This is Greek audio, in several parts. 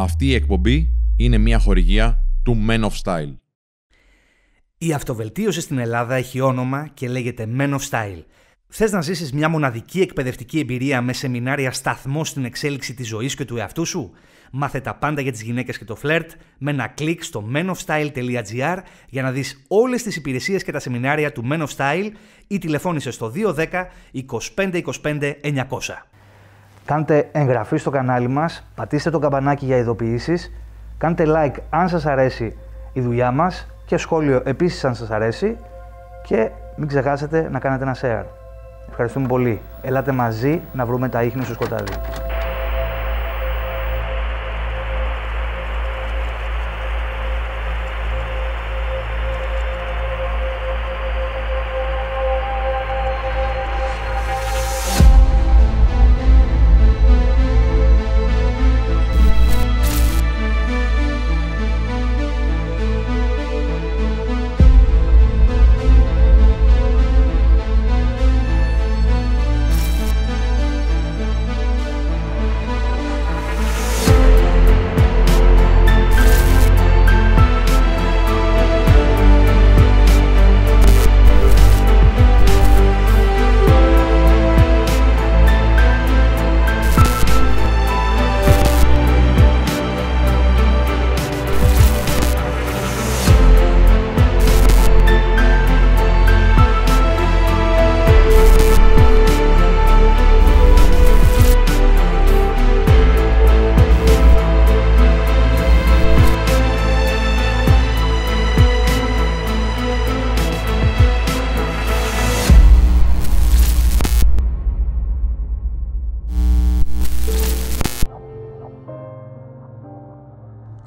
Αυτή η εκπομπή είναι μια χορηγία του Men of Style. Η αυτοβελτίωση στην Ελλάδα έχει όνομα και λέγεται Men of Style. Θες να ζήσεις μια μοναδική εκπαιδευτική εμπειρία με σεμινάρια σταθμό στην εξέλιξη της ζωής και του εαυτού σου? Μάθε τα πάντα για τις γυναίκες και το φλερτ με ένα κλικ στο menofstyle.gr για να δεις όλες τις υπηρεσίες και τα σεμινάρια του Men of Style ή τηλεφώνησε στο 210 25 25 900. Κάντε εγγραφή στο κανάλι μας, πατήστε το καμπανάκι για ειδοποιήσεις, κάντε like αν σας αρέσει η δουλειά μας και σχόλιο επίσης αν σας αρέσει και μην ξεχάσετε να κάνετε ένα share. Ευχαριστούμε πολύ. Ελάτε μαζί να βρούμε τα ίχνη στο σκοτάδι.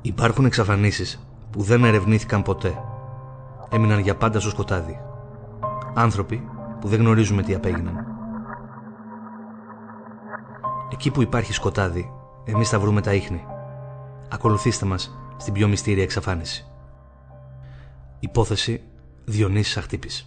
Υπάρχουν εξαφανίσεις που δεν ερευνήθηκαν ποτέ. Έμειναν για πάντα στο σκοτάδι. Άνθρωποι που δεν γνωρίζουμε τι απέγιναν. Εκεί που υπάρχει σκοτάδι, εμείς θα βρούμε τα ίχνη. Ακολουθήστε μας στην πιο μυστήρια εξαφάνιση. Υπόθεση Διονύσης Αχτύπης.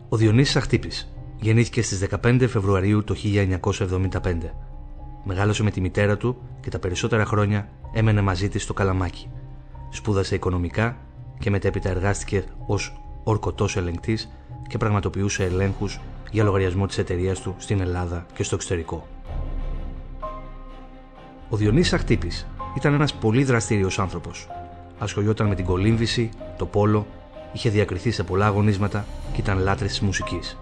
Ο Διονύσης Αχτύπης γεννήθηκε στις 15 Φεβρουαρίου το 1975. Μεγάλωσε με τη μητέρα του και τα περισσότερα χρόνια έμενε μαζί της στο Καλαμάκι. Σπούδασε οικονομικά και μετέπειτα εργάστηκε ως ορκωτός ελεγκτής και πραγματοποιούσε ελέγχους για λογαριασμό της εταιρείας του στην Ελλάδα και στο εξωτερικό. Ο Διονύσης Αχτύπης ήταν ένας πολύ δραστήριος άνθρωπος. Ασχολιόταν με την κολύμβηση, το πόλο, είχε διακριθεί σε πολλά αγωνίσματα και ήταν λάτρης της μουσικής.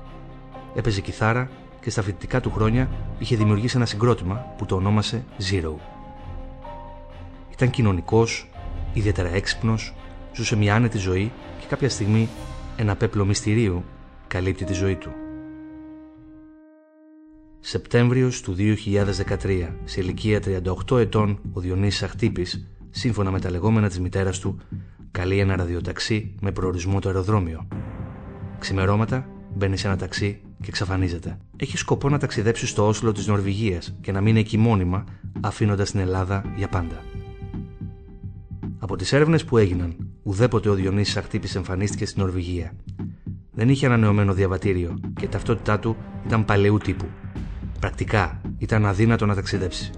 Έπαιζε κιθάρα και στα φοιτητικά του χρόνια είχε δημιουργήσει ένα συγκρότημα που το ονόμασε Zero. Ήταν κοινωνικός, ιδιαίτερα έξυπνος, ζούσε μια άνετη ζωή και κάποια στιγμή ένα πέπλο μυστηρίου καλύπτει τη ζωή του. Σεπτέμβριος του 2013, σε ηλικία 38 ετών, ο Διονύσης Αχτύπης, σύμφωνα με τα λεγόμενα της μητέρας του, καλεί ένα ραδιοταξί με προορισμό το αεροδρόμιο. Ξημερώματα μπαίνει σε ένα ταξί και εξαφανίζεται. Έχει σκοπό να ταξιδέψει στο Όσλο της Νορβηγίας και να μείνει εκεί μόνιμα, αφήνοντας την Ελλάδα για πάντα. Από τις έρευνες που έγιναν, ουδέποτε ο Διονύσης Αχτύπης εμφανίστηκε στην Νορβηγία. Δεν είχε ανανεωμένο διαβατήριο και η ταυτότητά του ήταν παλαιού τύπου. Πρακτικά ήταν αδύνατο να ταξιδέψει.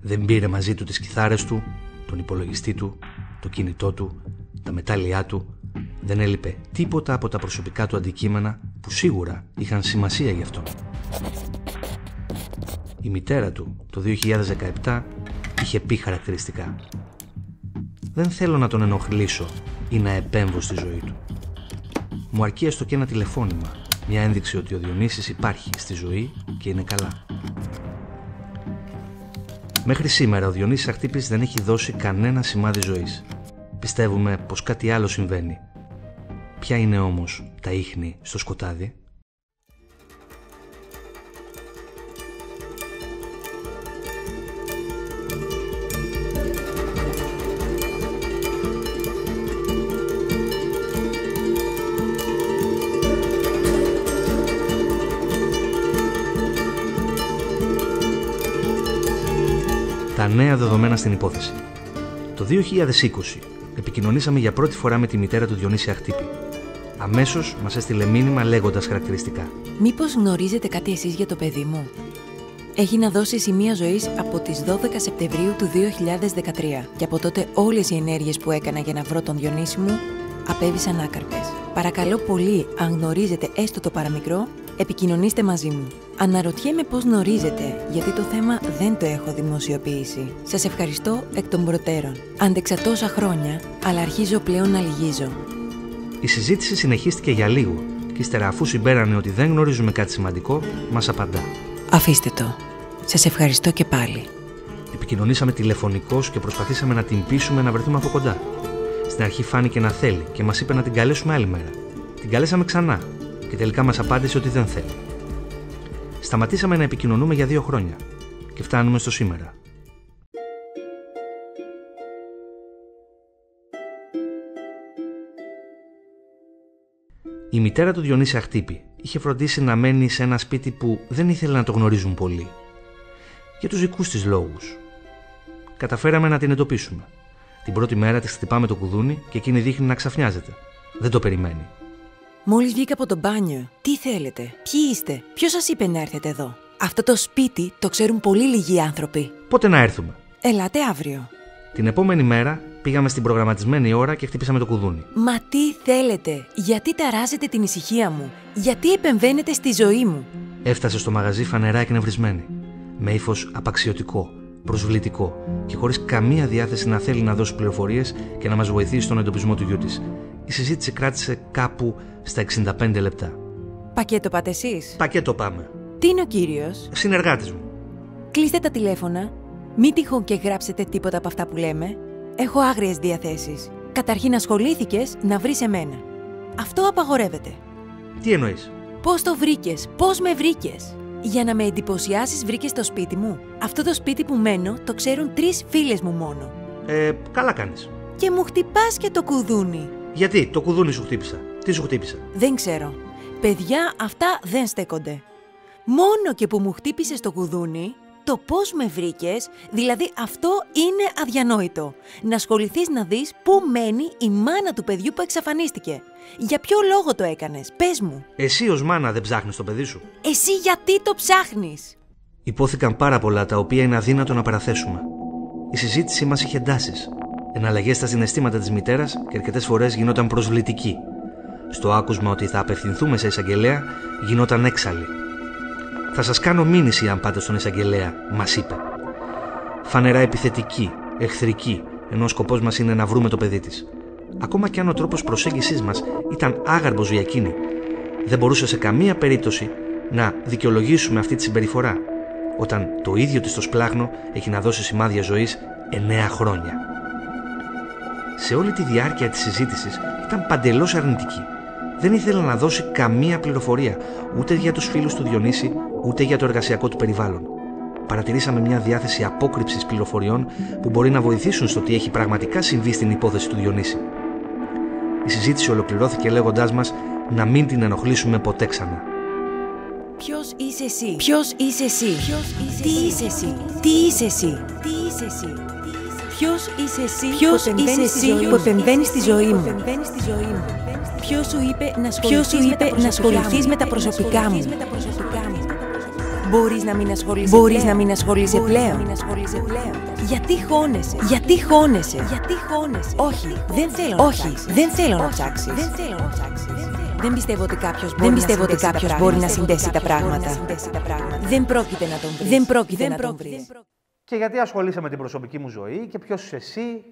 Δεν πήρε μαζί του τις κιθάρες του, τον υπολογιστή του, το κινητό του, τα μετάλλια του. Δεν έλειπε τίποτα από τα προσωπικά του αντικείμενα που σίγουρα είχαν σημασία γι' αυτόν. Η μητέρα του το 2017 είχε πει χαρακτηριστικά: «Δεν θέλω να τον ενοχλήσω ή να επέμβω στη ζωή του. Μου αρκεί έστω και ένα τηλεφώνημα, μια ένδειξη ότι ο Διονύσης υπάρχει στη ζωή και είναι καλά». Μέχρι σήμερα ο Διονύσης Αχτύπης δεν έχει δώσει κανένα σημάδι ζωής. Πιστεύουμε πως κάτι άλλο συμβαίνει. Ποια είναι όμως τα ίχνη στο σκοτάδι? Τα νέα δεδομένα στην υπόθεση. Το 2020 επικοινωνήσαμε για πρώτη φορά με τη μητέρα του Διονύση Αχτύπη. Αμέσως μας έστειλε μήνυμα λέγοντας χαρακτηριστικά. Μήπως γνωρίζετε κάτι εσείς για το παιδί μου? Έχει να δώσει σημεία ζωής από τις 12 Σεπτεμβρίου του 2013 και από τότε όλες οι ενέργειες που έκανα για να βρω τον Διονύση μου απέβησαν άκαρπες. Παρακαλώ πολύ, αν γνωρίζετε έστω το παραμικρό, επικοινωνήστε μαζί μου. Αναρωτιέμαι πώς γνωρίζετε, γιατί το θέμα δεν το έχω δημοσιοποιήσει. Σας ευχαριστώ εκ των προτέρων. Άντεξα τόσα χρόνια, αλλά αρχίζω πλέον να λυγίζω. Η συζήτηση συνεχίστηκε για λίγο και ύστερα, αφού συμπέρανε ότι δεν γνωρίζουμε κάτι σημαντικό, μας απαντά. Αφήστε το. Σας ευχαριστώ και πάλι. Επικοινωνήσαμε τηλεφωνικώς και προσπαθήσαμε να την πείσουμε να βρεθούμε από κοντά. Στην αρχή φάνηκε να θέλει και μας είπε να την καλέσουμε άλλη μέρα. Την καλέσαμε ξανά και τελικά μας απάντησε ότι δεν θέλει. Σταματήσαμε να επικοινωνούμε για 2 χρόνια και φτάνουμε στο σήμερα. Η μητέρα του Διονύση Αχτύπη είχε φροντίσει να μένει σε ένα σπίτι που δεν ήθελε να το γνωρίζουν πολύ. Για τους δικούς της λόγους. Καταφέραμε να την εντοπίσουμε. Την πρώτη μέρα της χτυπάμε το κουδούνι και εκείνη δείχνει να ξαφνιάζεται. Δεν το περιμένει. Μόλις βγήκα από το μπάνιο. Τι θέλετε? Ποιοι είστε? Ποιος σας είπε να έρθετε εδώ? Αυτό το σπίτι το ξέρουν πολύ λίγοι άνθρωποι. Πότε να έρθουμε? Ελάτε αύριο. Την επόμενη μέρα πήγαμε στην προγραμματισμένη ώρα και χτυπήσαμε το κουδούνι. Μα τι θέλετε? Γιατί ταράζετε την ησυχία μου? Γιατί επεμβαίνετε στη ζωή μου? Έφτασε στο μαγαζί φανερά εκνευρισμένη. Με ύφος απαξιωτικό, προσβλητικό και χωρίς καμία διάθεση να θέλει να δώσει πληροφορίες και να μας βοηθήσει στον εντοπισμό του γιού της. Η συζήτηση κράτησε κάπου στα 65 λεπτά. Πακέτο πάτε εσείς? Πακέτο πάμε. Τι είναι ο κύριος? Συνεργάτης μου. Κλείστε τα τηλέφωνα. Μην τυχόν και γράψετε τίποτα από αυτά που λέμε. Έχω άγριες διαθέσεις. Καταρχήν ασχολήθηκες να βρεις εμένα. Αυτό απαγορεύεται. Τι εννοείς? Πώς το βρήκες? Πώς με βρήκες? Για να με εντυπωσιάσεις βρήκες το σπίτι μου. Αυτό το σπίτι που μένω το ξέρουν 3 φίλες μου μόνο. Καλά κάνεις. Και μου χτυπάς και το κουδούνι. Γιατί? Το κουδούνι σου χτύπησα. Τι σου χτύπησα? Δεν ξέρω. Παιδιά, αυτά δεν στέκονται. Μόνο και που μου χτύπησες το κουδούνι, το πώς με βρήκες, δηλαδή αυτό είναι αδιανόητο. Να ασχοληθείς να δεις πού μένει η μάνα του παιδιού που εξαφανίστηκε. Για ποιο λόγο το έκανες? Πες μου. Εσύ ως μάνα δεν ψάχνεις το παιδί σου? Εσύ γιατί το ψάχνεις? Υπόθηκαν πάρα πολλά τα οποία είναι αδύνατο να παραθέσουμε. Η συζήτησή μας είχε εντάσεις. Εναλλαγές στα συναισθήματα της μητέρας και αρκετές φορές γινόταν προσβλητική. Στο άκουσμα ότι θα απευθυνθούμε σε εισαγγελέα γινόταν έξαλλη. «Θα σας κάνω μήνυση αν πάτε στον εισαγγελέα», μας είπε. Φανερά επιθετική, εχθρική, ενώ ο σκοπός μας είναι να βρούμε το παιδί της. Ακόμα κι αν ο τρόπος προσέγγισης μας ήταν άγαρμπος για εκείνη, δεν μπορούσε σε καμία περίπτωση να δικαιολογήσουμε αυτή τη συμπεριφορά, όταν το ίδιο της το σπλάχνο έχει να δώσει σημάδια ζωής 9 χρόνια. Σε όλη τη διάρκεια της συζήτησης ήταν παντελώς αρνητική. Δεν ήθελε να δώσει καμία πληροφορία, ούτε για τους φίλους του Διονύση, ούτε για το εργασιακό του περιβάλλον. Παρατηρήσαμε μια διάθεση απόκρυψης πληροφοριών που μπορεί να βοηθήσουν στο τι έχει πραγματικά συμβεί στην υπόθεση του Διονύση. Η συζήτηση ολοκληρώθηκε λέγοντάς μας να μην την ενοχλήσουμε ποτέ ξανά. Ποιος είσαι εσύ? Ποιος είσαι εσύ? Τι είσαι εσύ? Τι είσαι εσύ? Τι είσαι εσύ? Ποιος είσαι εσύ? Ποιος είσαι εσύ που επεμβαίνεις στη ζωή μου? Ποιος σου είπε να ασχοληθείς με τα προσωπικά μου? Μπορείς να μην ασχολείσαι πλέον. Γιατί χώνεσαι? Όχι, δεν θέλω να ψάξεις. Δεν πιστεύω ότι κάποιος μπορεί να συνδέσει τα πράγματα. Δεν πρόκειται να τον βρεις. Και γιατί ασχολείσαι με την προσωπική μου ζωή και ποιος είσαι εσύ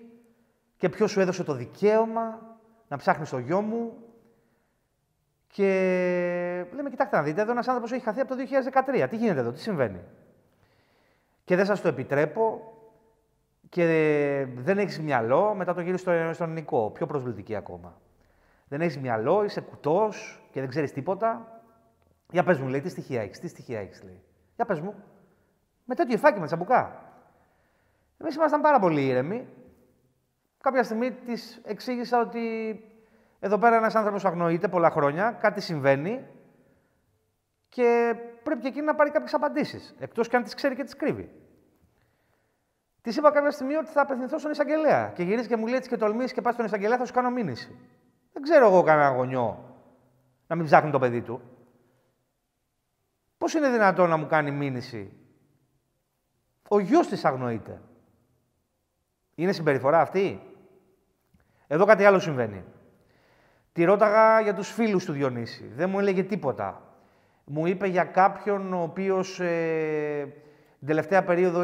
και ποιος σου έδωσε το δικαίωμα να ψάχνεις το γιο μου. Και λέμε, κοιτάξτε να δείτε, εδώ ένας άνθρωπος έχει χαθεί από το 2013. Τι γίνεται εδώ, τι συμβαίνει? Και δεν σας το επιτρέπω και δεν έχεις μυαλό, μετά το γύρω στον ελληνικό, πιο προσβλητική ακόμα. Δεν έχεις μυαλό, είσαι κουτός και δεν ξέρεις τίποτα. Για πες μου, λέει, τι στοιχεία έχεις, λέει. Για πες μου. Με τέτοιο υφάκι, με τσαμπουκά. Εμείς ήμασταν πάρα πολύ ήρεμοι. Κάποια στιγμή της εξήγησα ότι εδώ πέρα ένας άνθρωπος αγνοείται πολλά χρόνια, κάτι συμβαίνει και πρέπει και εκείνη να πάρει κάποιες απαντήσεις, εκτός και αν τις ξέρει και τις κρύβει. Της είπα κάποια στιγμή ότι θα απευθυνθώ στον εισαγγελέα. Και γυρίζει και μου λέει: έτσι και τολμήσει και πα στον εισαγγελέα, θα σου κάνω μήνυση. Δεν ξέρω εγώ κανένα γονιό να μην ψάχνει το παιδί του. Πώς είναι δυνατόν να μου κάνει μήνυση? Ο γιος της αγνοείται. Είναι συμπεριφορά αυτή? Εδώ κάτι άλλο συμβαίνει. Τη ρώταγα για τους φίλους του Διονύση. Δεν μου έλεγε τίποτα. Μου είπε για κάποιον ο οποίος την τελευταία περίοδο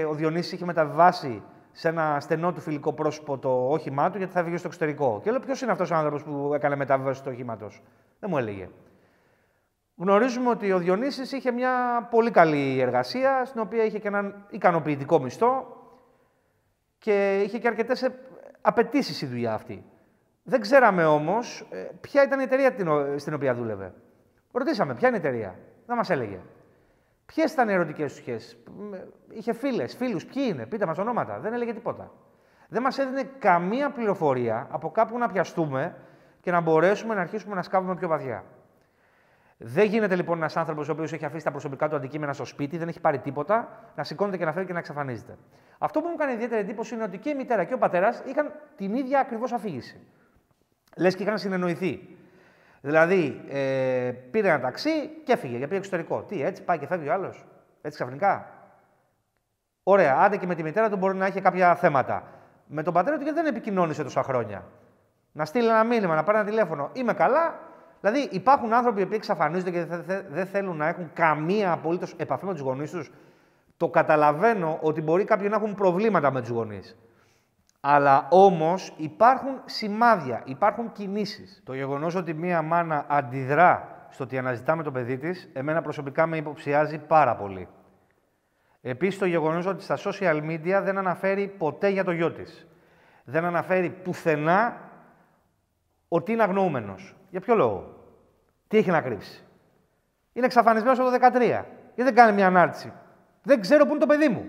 ο Διονύσης είχε μεταβιβάσει σε ένα στενό του φιλικό πρόσωπο το όχημά του γιατί θα βγει στο εξωτερικό. Και λέω: ποιος είναι αυτός ο άνθρωπος που έκανε μεταβίβαση του οχήματος? Δεν μου έλεγε. Γνωρίζουμε ότι ο Διονύσης είχε μια πολύ καλή εργασία, στην οποία είχε και έναν ικανοποιητικό μισθό και είχε και αρκετές απαιτήσεις η δουλειά αυτή. Δεν ξέραμε όμως ποια ήταν η εταιρεία στην οποία δούλευε. Ρωτήσαμε ποια είναι η εταιρεία. Δεν μας έλεγε. Ποιες ήταν οι ερωτικές του σχέσεις? Είχε φίλους, ποιοι είναι? Πείτε μας ονόματα. Δεν έλεγε τίποτα. Δεν μας έδινε καμία πληροφορία από κάπου να πιαστούμε και να μπορέσουμε να αρχίσουμε να σκάβουμε πιο βαθιά. Δεν γίνεται λοιπόν ένας άνθρωπος ο οποίος έχει αφήσει τα προσωπικά του αντικείμενα στο σπίτι, δεν έχει πάρει τίποτα, να σηκώνεται και να φεύγει και να εξαφανίζεται. Αυτό που μου έκανε ιδιαίτερη εντύπωση είναι ότι και η μητέρα και ο πατέρας είχαν την ίδια ακριβώς αφήγηση. Λες και είχαν συνεννοηθεί. Δηλαδή, πήρε ένα ταξί και έφυγε για πήγε εξωτερικό. Τι, έτσι πάει και φεύγει ο άλλος? Έτσι ξαφνικά? Ωραία, άντε και με τη μητέρα του μπορεί να έχει κάποια θέματα. Με τον πατέρα του γιατί δεν επικοινώνησε τόσα χρόνια? Να στείλει ένα μήνυμα, να πάρει ένα τηλέφωνο. Είμαι καλά. Δηλαδή, υπάρχουν άνθρωποι που εξαφανίζονται και δεν θέλουν να έχουν καμία απολύτως επαφή με τους γονείς τους. Το καταλαβαίνω ότι μπορεί κάποιοι να έχουν προβλήματα με τους γονείς. Αλλά όμως υπάρχουν σημάδια, υπάρχουν κινήσεις. Το γεγονός ότι μία μάνα αντιδρά στο ότι αναζητάμε το παιδί της, εμένα προσωπικά με υποψιάζει πάρα πολύ. Επίσης, το γεγονός ότι στα social media δεν αναφέρει ποτέ για το γιο της. Δεν αναφέρει πουθενά ότι είναι αγνοούμενος. Για ποιο λόγο? Τι έχει να κρύψει? Είναι εξαφανισμένος από το 2013. Γιατί δεν κάνει μια ανάρτηση? Δεν ξέρω πού είναι το παιδί μου.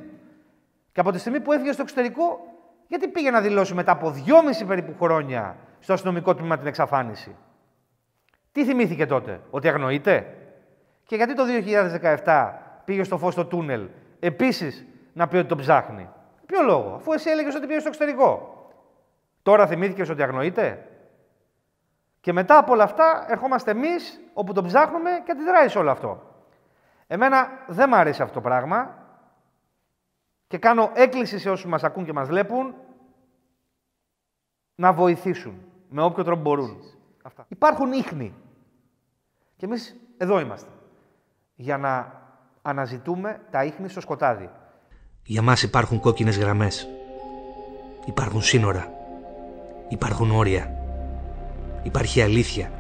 Και από τη στιγμή που έφυγε στο εξωτερικό, γιατί πήγε να δηλώσει μετά από 2,5 περίπου χρόνια στο αστυνομικό τμήμα την εξαφάνιση? Τι θυμήθηκε τότε? Ότι αγνοείται? Και γιατί το 2017 πήγε στο φως στο τούνελ επίσης να πει ότι τον ψάχνει? Ποιο λόγο? Αφού εσύ έλεγες ότι πήγε στο εξωτερικό. Τώρα θυμήθηκες ότι αγνοείται? Και μετά από όλα αυτά ερχόμαστε εμείς όπου τον ψάχνουμε και αντιδράει σε όλο αυτό. Εμένα δεν μ' αρέσει αυτό το πράγμα και κάνω έκκληση σε όσους μας ακούν και μας βλέπουν να βοηθήσουν με όποιο τρόπο μπορούν. Αυτά. Υπάρχουν ίχνη και εμείς εδώ είμαστε για να αναζητούμε τα ίχνη στο σκοτάδι. Για μας υπάρχουν κόκκινες γραμμές. Υπάρχουν σύνορα. Υπάρχουν όρια. Υπάρχει αλήθεια.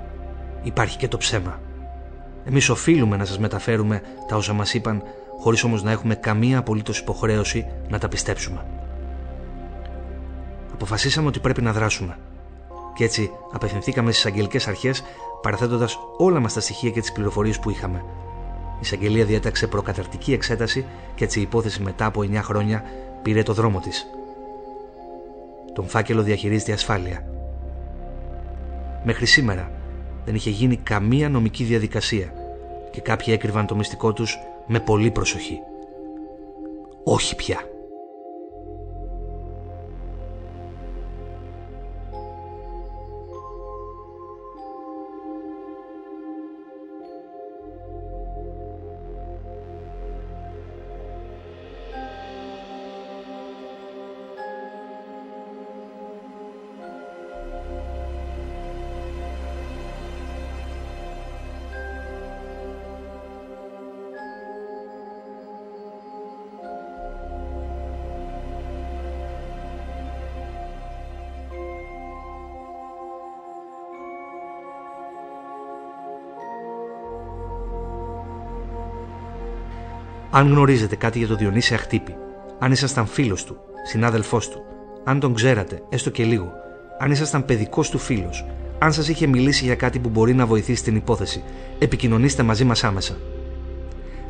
Υπάρχει και το ψέμα. Εμείς οφείλουμε να σας μεταφέρουμε τα όσα μας είπαν, χωρίς όμως να έχουμε καμία απολύτως υποχρέωση να τα πιστέψουμε. Αποφασίσαμε ότι πρέπει να δράσουμε. Και έτσι απευθυνθήκαμε στις αγγελικές αρχές, παραθέτοντας όλα μας τα στοιχεία και τις πληροφορίες που είχαμε. Η εισαγγελία διέταξε προκαταρκτική εξέταση και έτσι η υπόθεση μετά από 9 χρόνια πήρε το δρόμο της. Τον φάκελο διαχειρίζεται η ασφάλεια. Μέχρι σήμερα δεν είχε γίνει καμία νομική διαδικασία και κάποιοι έκρυβαν το μυστικό τους με πολύ προσοχή. Όχι πια. Αν γνωρίζετε κάτι για τον Διονύση Αχτύπη, αν ήσασταν φίλος του, συνάδελφός του, αν τον ξέρατε, έστω και λίγο, αν ήσασταν παιδικός του φίλος, αν σας είχε μιλήσει για κάτι που μπορεί να βοηθήσει την υπόθεση, επικοινωνήστε μαζί μας άμεσα.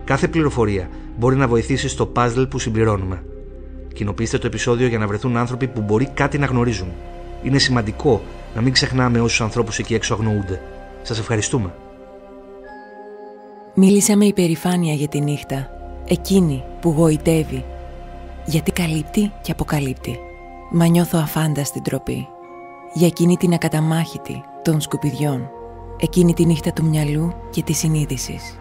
Κάθε πληροφορία μπορεί να βοηθήσει στο puzzle που συμπληρώνουμε. Κοινοποιήστε το επεισόδιο για να βρεθούν άνθρωποι που μπορεί κάτι να γνωρίζουν. Είναι σημαντικό να μην ξεχνάμε όσους ανθρώπους εκεί έξω αγνοούνται. Σας ευχαριστούμε. Μίλησα με υπερηφάνεια για τη νύχτα, εκείνη που γοητεύει. Γιατί καλύπτει και αποκαλύπτει. Μα νιώθω αφάνταστη ντροπή. Για εκείνη την ακαταμάχητη των σκουπιδιών. Εκείνη τη νύχτα του μυαλού και της συνείδησης.